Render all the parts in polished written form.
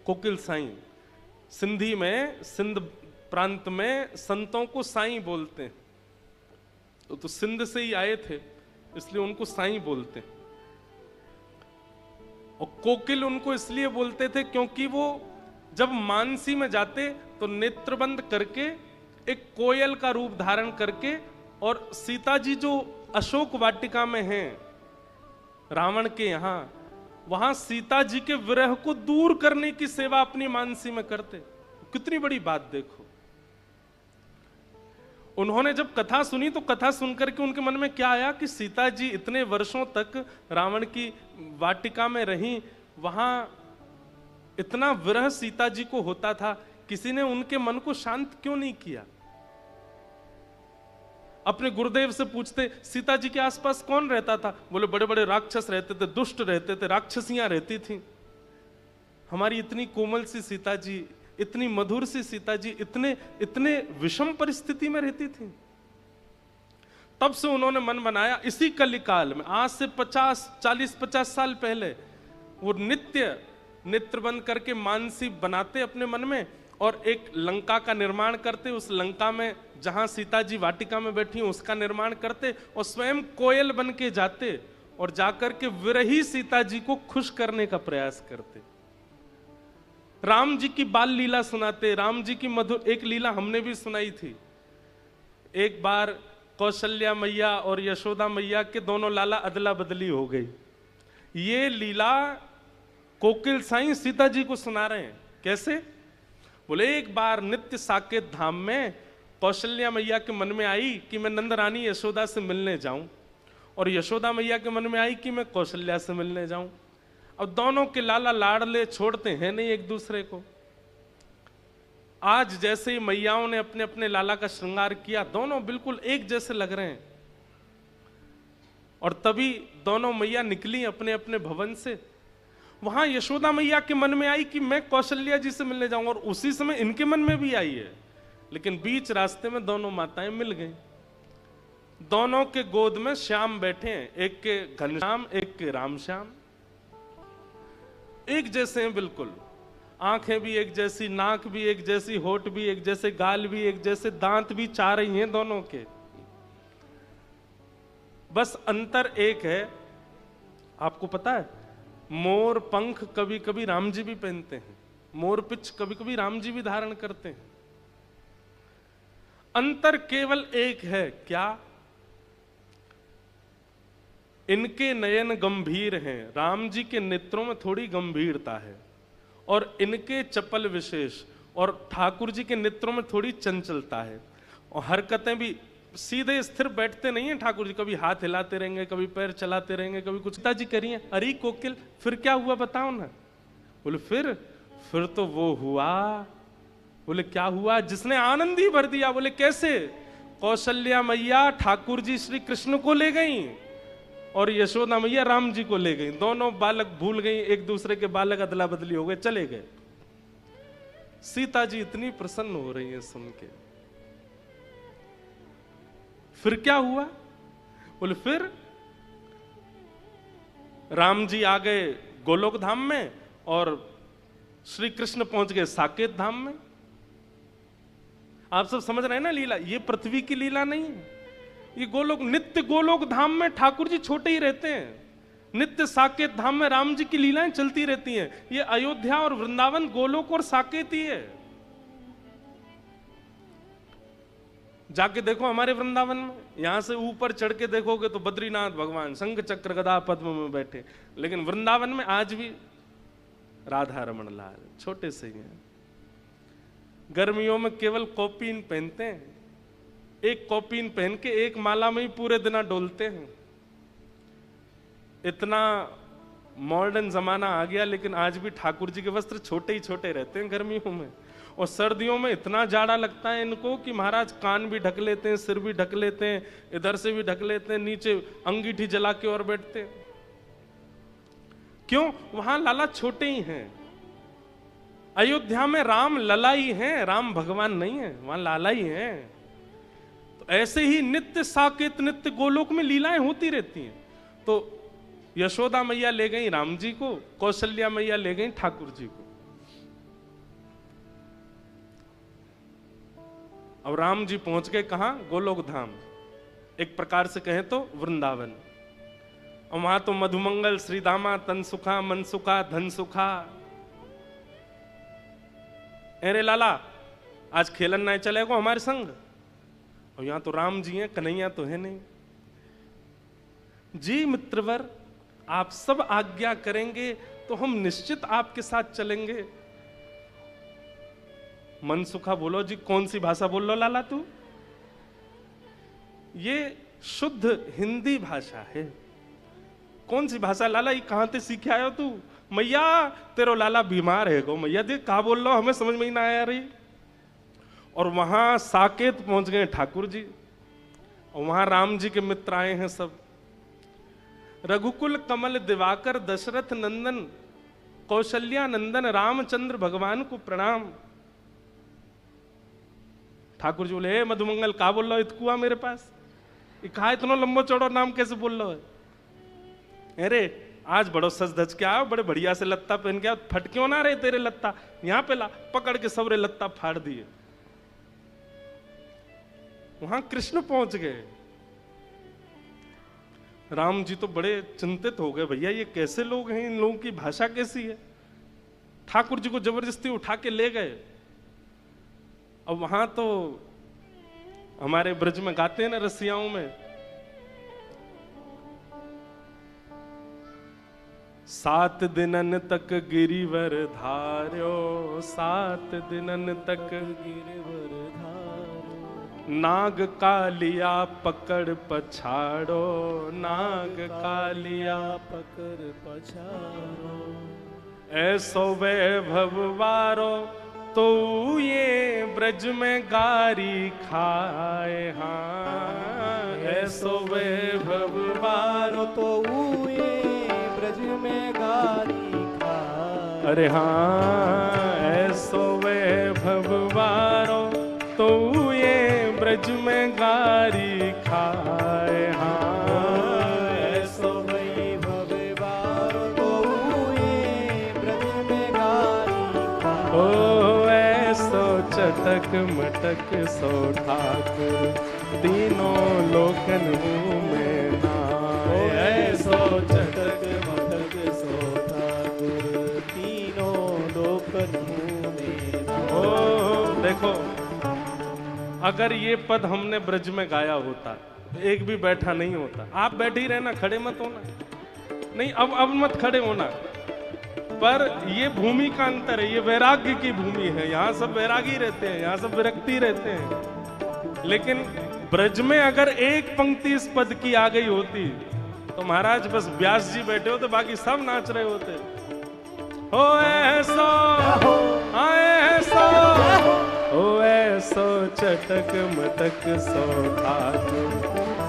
कोकिल साईं। सिंधी में, सिंध प्रांत में संतों को साईं बोलते हैं, तो सिंध से ही आए थे इसलिए उनको साईं बोलते हैं। और कोकिल उनको इसलिए बोलते थे क्योंकि वो जब मानसी में जाते तो नेत्र बंद करके एक कोयल का रूप धारण करके, और सीता जी जो अशोक वाटिका में हैं रावण के यहां, वहां सीता जी के विरह को दूर करने की सेवा अपनी मानसी में करते। कितनी बड़ी बात देखो। उन्होंने जब कथा सुनी तो कथा सुनकर के उनके मन में क्या आया कि सीता जी इतने वर्षों तक रावण की वाटिका में रहीं, वहां इतना विरह सीता जी को होता था, किसी ने उनके मन को शांत क्यों नहीं किया। अपने गुरुदेव से पूछते सीता जी के आसपास कौन रहता था, बोले बड़े बड़े राक्षस रहते थे, दुष्ट रहते थे, राक्षसियां रहती थी। हमारी इतनी कोमल सी सीता जी, इतनी मधुर सी सीता जी इतने इतने विषम परिस्थिति में रहती थी। तब से उन्होंने मन बनाया, इसी कलिकाल में आज से 40-50 साल पहले वो नित्य नेत्र बंद करके मानसी बनाते अपने मन में, और एक लंका का निर्माण करते, उस लंका में जहां सीता जी वाटिका में बैठी उसका निर्माण करते, और स्वयं कोयल बन के जाते और जाकर के विरही सीता जी को खुश करने का प्रयास करते। राम जी की बाल लीला सुनाते, राम जी की मधुर एक लीला हमने भी सुनाई थी। एक बार कौशल्या मैया और यशोदा मैया के दोनों लाला अदला बदली हो गई। ये लीला कोकिल साईं सीता जी को सुना रहे हैं। कैसे? बोले एक बार नित्य साकेत धाम में कौशल्या मैया के मन में आई कि मैं नंद रानी यशोदा से मिलने जाऊं, और यशोदा मैया के मन में आई कि मैं कौशल्या से मिलने जाऊं। अब दोनों के लाला लाडले छोड़ते हैं नहीं एक दूसरे को। आज जैसे ही मैयाओं ने अपने अपने लाला का श्रृंगार किया, दोनों बिल्कुल एक जैसे लग रहे हैं, और तभी दोनों मैया निकली अपने अपने भवन से। वहां यशोदा मैया के मन में आई कि मैं कौशल्या जी से मिलने जाऊंगा, और उसी समय इनके मन में भी आई है, लेकिन बीच रास्ते में दोनों माताएं मिल गई। दोनों के गोद में श्याम बैठे हैं, एक के घनश्याम एक के रामश्याम, एक जैसे हैं बिल्कुल। आंखें भी एक जैसी, नाक भी एक जैसी, होठ भी एक जैसे, गाल भी एक जैसे, दांत भी चार ही हैं दोनों के। बस अंतर एक है, आपको पता है, मोर पंख कभी कभी राम जी भी पहनते हैं, मोर पिच कभी कभी राम जी भी धारण करते हैं। अंतर केवल एक है, क्या? इनके नयन गंभीर हैं, राम जी के नेत्रों में थोड़ी गंभीरता है, और इनके चपल विशेष, और ठाकुर जी के नेत्रों में थोड़ी चंचलता है। और हरकतें भी सीधे स्थिर बैठते नहीं है ठाकुर जी, कभी हाथ हिलाते रहेंगे, कभी पैर चलाते रहेंगे, कभी कुछ। सीता जी करिए, अरे कोकिल फिर क्या हुआ बताओ ना। बोले फिर तो वो हुआ। बोले क्या हुआ? जिसने आनंद ही भर दिया। बोले कैसे? कौशल्या मैया ठाकुर जी श्री कृष्ण को ले गई, और यशोदा मैया राम जी को ले गई। दोनों बालक भूल गई एक दूसरे के, बालक अदला बदली हो गए, चले गए। सीता जी इतनी प्रसन्न हो रही है सुन के। फिर क्या हुआ? बोले फिर राम जी आ गए गोलोक धाम में, और श्री कृष्ण पहुंच गए साकेत धाम में। आप सब समझ रहे हैं ना लीला? ये पृथ्वी की लीला नहीं है, ये गोलोक, नित्य गोलोक धाम में ठाकुर जी छोटे ही रहते हैं, नित्य साकेत धाम में राम जी की लीलाएं चलती रहती हैं। ये अयोध्या और वृंदावन गोलोक और साकेत ही है। जाके देखो हमारे वृंदावन में, यहां से ऊपर चढ़ के देखोगे तो बद्रीनाथ भगवान शंख चक्र गदा पद्म में बैठे, लेकिन वृंदावन में आज भी राधा रमण लाल छोटे से ही हैं। गर्मियों में केवल कॉपीन पहनते हैं, एक कॉपीन पहन के एक माला में ही पूरे दिन डोलते हैं। इतना मॉडर्न जमाना आ गया, लेकिन आज भी ठाकुर जी के वस्त्र छोटे ही छोटे रहते हैं गर्मियों में। और सर्दियों में इतना जाड़ा लगता है इनको कि महाराज कान भी ढक लेते हैं, सिर भी ढक लेते हैं, इधर से भी ढक लेते हैं, नीचे अंगीठी जला के और बैठते हैं। क्यों? वहां लाला छोटे ही हैं। अयोध्या में राम लला ही हैं, राम भगवान नहीं है, वहां लाला ही हैं। तो ऐसे ही नित्य साकेत, नित्य गोलोक में लीलाएं होती रहती हैं। तो यशोदा मैया ले गई राम जी को, कौशल्या मैया ले गई ठाकुर जी को। और राम जी पहुंच गए कहां? गोलोक धाम, एक प्रकार से कहें तो वृंदावन। और वहां तो मधुमंगल, श्रीदामा, तन सुखा, मन सुखा, धन सुखा। अरे लाला, आज खेलन नहीं चलेगा हमारे संग? और यहां तो राम जी हैं, कन्हैया तो है नहीं। जी मित्रवर, आप सब आज्ञा करेंगे तो हम निश्चित आपके साथ चलेंगे। मन सुखा बोलो जी, कौन सी भाषा बोल लो लाला तू? ये शुद्ध हिंदी भाषा है। कौन सी भाषा लाला, ये कहां से सीखे आयो तू? मैया तेरो लाला बीमार है गो, मैया देख कहा बोल लो, हमें समझ में ही ना आया रही। और वहां साकेत पहुंच गए ठाकुर जी, और वहां राम जी के मित्र आए हैं सब। रघुकुल कमल दिवाकर दशरथ नंदन कौशल्या नंदन रामचंद्र भगवान को प्रणाम। ठाकुर जी बोले, हे मधुमंगल का बोल रहा इतकुआ मेरे पास? कहा इतना लंबो चौड़ो नाम कैसे बोल रहा है? अरे आज बड़ो सज धज के आओ, बड़े बढ़िया से लत्ता पहन के आओ, फट क्यों ना रहे तेरे लत्ता? यहां पे ला, पकड़ के सबरे लत्ता फाड़ दिए। वहां कृष्ण पहुंच गए। राम जी तो बड़े चिंतित हो गए, भैया ये कैसे लोग हैं, इन लोगों की भाषा कैसी है? ठाकुर जी को जबरदस्ती उठा के ले गए। अब वहां तो हमारे ब्रज में गाते हैं ना रसियाओं में, सात दिनन तक गिरिवर धार्यो, सात दिनन तक गिरिवर धार्यो, नाग कालिया पकड़ पछाड़ो, नाग कालिया पकड़ पछाड़ो, ऐसो वैभव वारो तो ये ब्रज में गारी खाए। हाँ ऐसो वैभव वारो तो ये ब्रज में गारी खाए। अरे हाँ ऐसो वैभव वारो तो ये ब्रज में गारी खाए। हाँ ऐसो वैभव वारो तो ये ब्रज में गारी खाए। चटक मटक सो ठाकुर तीनों लोकन में नाए। ऐसो चटक मटक सो ठाकुर तीनों लोकन में नाए। ओ देखो, अगर ये पद हमने ब्रज में गाया होता, एक भी बैठा नहीं होता। आप बैठे ही रहना, खड़े मत होना। नहीं अब मत खड़े होना। पर ये भूमि का अंतर है, ये वैराग्य की भूमि है। यहाँ सब वैरागी रहते हैं, यहाँ सब विरक्ति रहते हैं। लेकिन ब्रज में अगर एक पंक्ति इस पद की आ गई होती तो महाराज बस व्यास जी बैठे होते, बाकी सब नाच रहे होते। हो ऐसो ऐसो हो ऐसो चटक मटक सो ठाकुर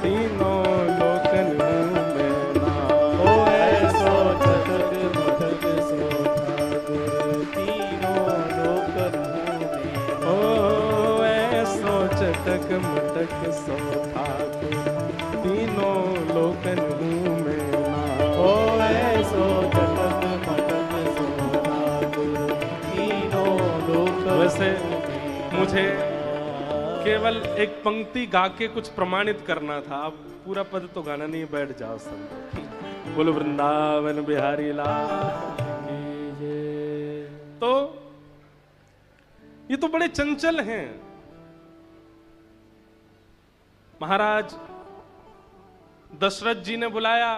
तीनों लोकन में ना। हो ऐसो चटक मटक सो ठाकुर तीनों लोकन में। हो ऐसो चटक मटक सो ठाकुर तीनों लोकन में ना। हो ऐसो चटक मटक सो ठाकुर तीनों लोकन। वैसे मुझे केवल एक पंक्ति गा के कुछ प्रमाणित करना था। अब पूरा पद तो गाना नहीं, बैठ जाओ सब। बोलो वृंदावन बिहारी लाल। तो ये तो बड़े चंचल हैं। महाराज दशरथ जी ने बुलाया,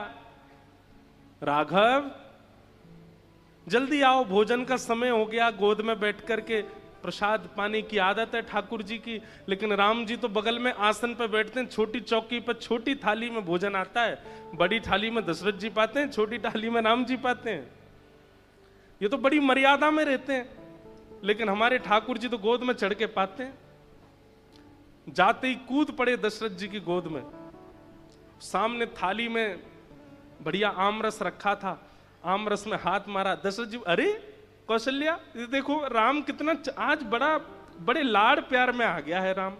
राघव जल्दी आओ, भोजन का समय हो गया। गोद में बैठ करके प्रसाद पाने की आदत है ठाकुर जी की, लेकिन राम जी तो बगल में आसन पर बैठते हैं। छोटी चौकी पर छोटी थाली में भोजन आता है, बड़ी थाली में दशरथ जी पाते हैं, छोटी थाली में राम जी पाते हैं। ये तो बड़ी मर्यादा में रहते हैं, लेकिन हमारे ठाकुर जी तो गोद में चढ़ के पाते हैं। जाते ही कूद पड़े दशरथ जी की गोद में। सामने थाली में बढ़िया आमरस रखा था, आमरस में हाथ मारा। दशरथ जी, अरे कौशल्या देखो राम कितना आज बड़े लाड़ प्यार में आ गया है राम।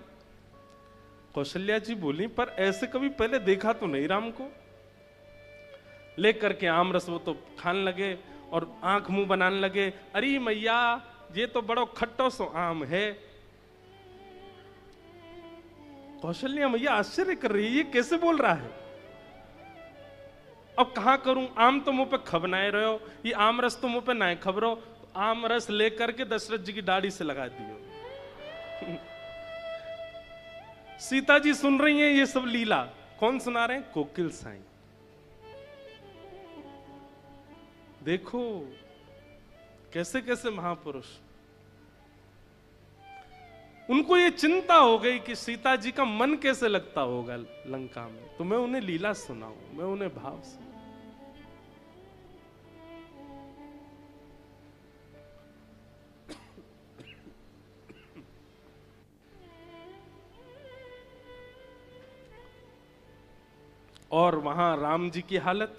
कौशल्या जी बोली, पर ऐसे कभी पहले देखा तो नहीं राम को। लेकर के आमरस वो तो खाने लगे और आंख मुंह बनाने लगे। अरे मैया ये तो बड़ो खट्टो सो आम है। कौशल्या मैया आश्चर्य कर रही है, ये कैसे बोल रहा है। अब कहां करूं, आम तो मुंह पे खबनाए रहे हो, ये आम रस तो मुंह पे ना खबरो, तो आम रस लेकर के दशरथ जी की दाढ़ी से लगा दियो। सीता जी सुन रही हैं ये सब लीला, कौन सुना रहे हैं, कोकिल साईं। देखो कैसे कैसे महापुरुष, उनको ये चिंता हो गई कि सीता जी का मन कैसे लगता होगा लंका में, तो मैं उन्हें लीला सुनाऊं, मैं उन्हें भाव सुनाऊं। और वहां राम जी की हालत,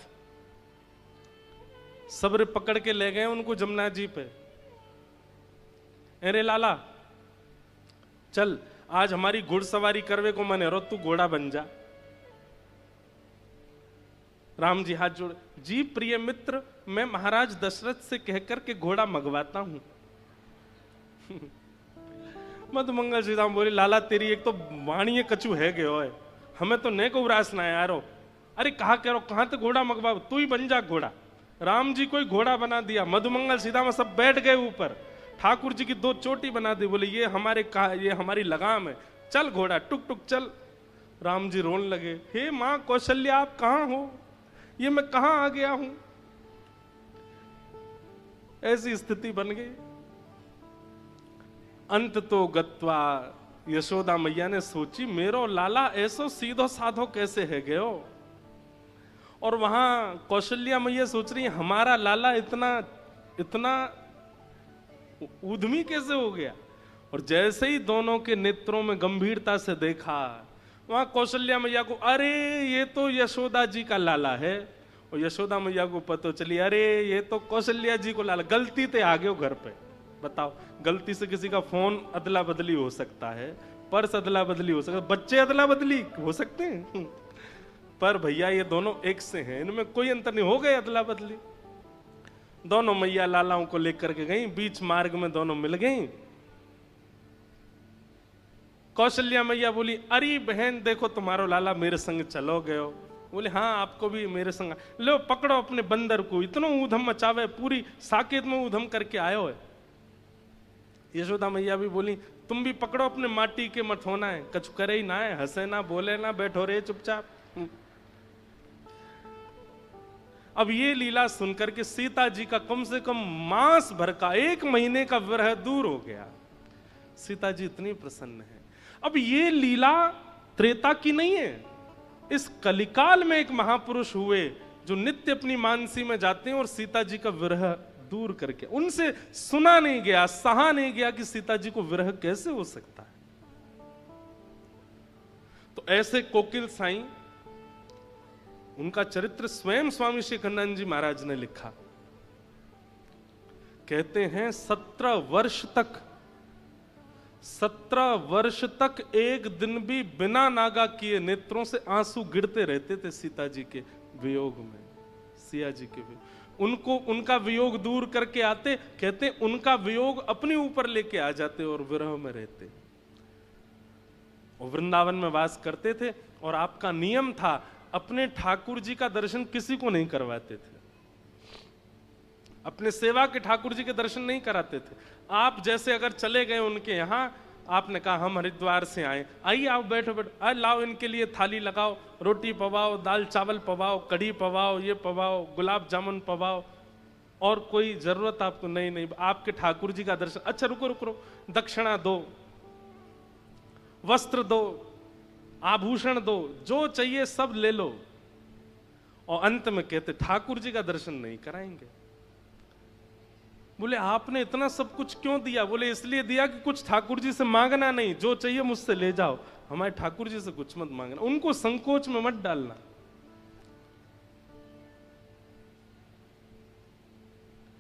सब्र पकड़ के ले गए उनको जमुना जी पे। अरे लाला चल, आज हमारी घुड़सवारी करवे को मन है, रो तू घोड़ा बन जा। राम जी हाथ जोड़, जी प्रिय मित्र, मैं महाराज दशरथ से कहकर के घोड़ा मंगवाता हूं। मधुमंगल सीता बोली, लाला तेरी एक तो वाणी कचू है गयो है, हमें तो ने को उरास ना यारो। अरे कहा कह रो, कहां तो घोड़ा मंगवा, तू ही बन जा घोड़ा। राम जी को ही घोड़ा बना दिया, मधुमंगल सीता में सब बैठ गए ऊपर, ठाकुर जी की 2 चोटी बना दी, बोले ये हमारी लगाम है, चल घोड़ा टुक टुक चल। राम जी रोने लगे, हे मां कौशल्या आप कहां हो, ये मैं कहां आ गया हूं। ऐसी स्थिति बन गई। अंत तो गत्वा, यशोदा मैया ने सोची मेरो लाला ऐसो सीधो साधो कैसे है गयो। और वहां कौशल्या मैया सोच रही है हमारा लाला इतना इतना उद्यमी कैसे हो गया। और जैसे ही दोनों के नेत्रों में गंभीरता से देखा, वहां कौशल्या मैया को, अरे ये तो यशोदा जी का लाला है। और यशोदा मैया को पता चली, अरे ये तो कौशल्या जी को लाला, गलती से आ गए घर पे। बताओ, गलती से किसी का फोन अदला बदली हो सकता है, पर्स अदला बदली हो सकता है, बच्चे अदला बदली हो सकते हैं, पर भैया ये दोनों एक से हैं, इनमें कोई अंतर नहीं, हो गए अदला बदली। दोनों मैया लालाओं को लेकर के गई, बीच मार्ग में दोनों मिल गई। कौशल्या मैया बोली, अरे बहन देखो तुम्हारो लाला मेरे संग चलो गयो। बोले हाँ आपको भी मेरे संग, लो पकड़ो अपने बंदर को, इतना ऊधम मचावे, पूरी साकेत में ऊधम करके आयो है। यशोदा मैया भी बोली, तुम भी पकड़ो अपने माटी के मथोना है, कछु करे ही ना है, हंसे ना बोले ना, बैठो रे चुपचाप। अब ये लीला सुनकर के सीता जी का कम से कम मास भर का 1 महीने का विरह दूर हो गया। सीता जी इतनी प्रसन्न है। अब ये लीला त्रेता की नहीं है, इस कलिकाल में एक महापुरुष हुए जो नित्य अपनी मानसी में जाते हैं और सीता जी का विरह दूर करके, उनसे सुना नहीं गया, सहा नहीं गया कि सीता जी को विरह कैसे हो सकता है। तो ऐसे कोकिल साईं, उनका चरित्र स्वयं स्वामी शेखरानंद जी महाराज ने लिखा। कहते हैं 17 वर्ष तक एक दिन भी बिना नागा किए नेत्रों से आंसू गिरते रहते थे सीता जी के वियोग में, सिया जी के वियोग। उनको उनका वियोग दूर करके आते, कहते उनका वियोग अपने ऊपर लेके आ जाते और विरह में रहते। और वृंदावन में वास करते थे और आपका नियम था अपने ठाकुर जी का दर्शन किसी को नहीं करवाते थे, अपने सेवा के ठाकुर जी के दर्शन नहीं कराते थे। आप जैसे अगर चले गए उनके यहाँ, आपने कहा हम हरिद्वार से आए, आइए आओ बैठो बैठो, आज लाओ इनके लिए थाली लगाओ, रोटी पवाओ, दाल चावल पवाओ, कढ़ी पवाओ, ये पवाओ, गुलाब जामुन पवाओ, और कोई जरूरत आपको नहीं, आपके ठाकुर जी का दर्शन। अच्छा रुको रुको रुको, दक्षिणा दो, वस्त्र दो, आभूषण दो, जो चाहिए सब ले लो। और अंत में कहते ठाकुर जी का दर्शन नहीं कराएंगे। बोले आपने इतना सब कुछ क्यों दिया? बोले इसलिए दिया कि कुछ ठाकुर जी से मांगना नहीं, जो चाहिए मुझसे ले जाओ, हमारे ठाकुर जी से कुछ मत मांगना, उनको संकोच में मत डालना।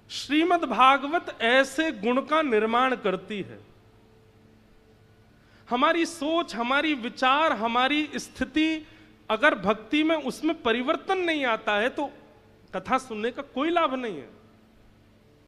श्रीमद् भागवत ऐसे गुण का निर्माण करती है। हमारी सोच, हमारी विचार, हमारी स्थिति अगर भक्ति में उसमें परिवर्तन नहीं आता है तो कथा सुनने का कोई लाभ नहीं है।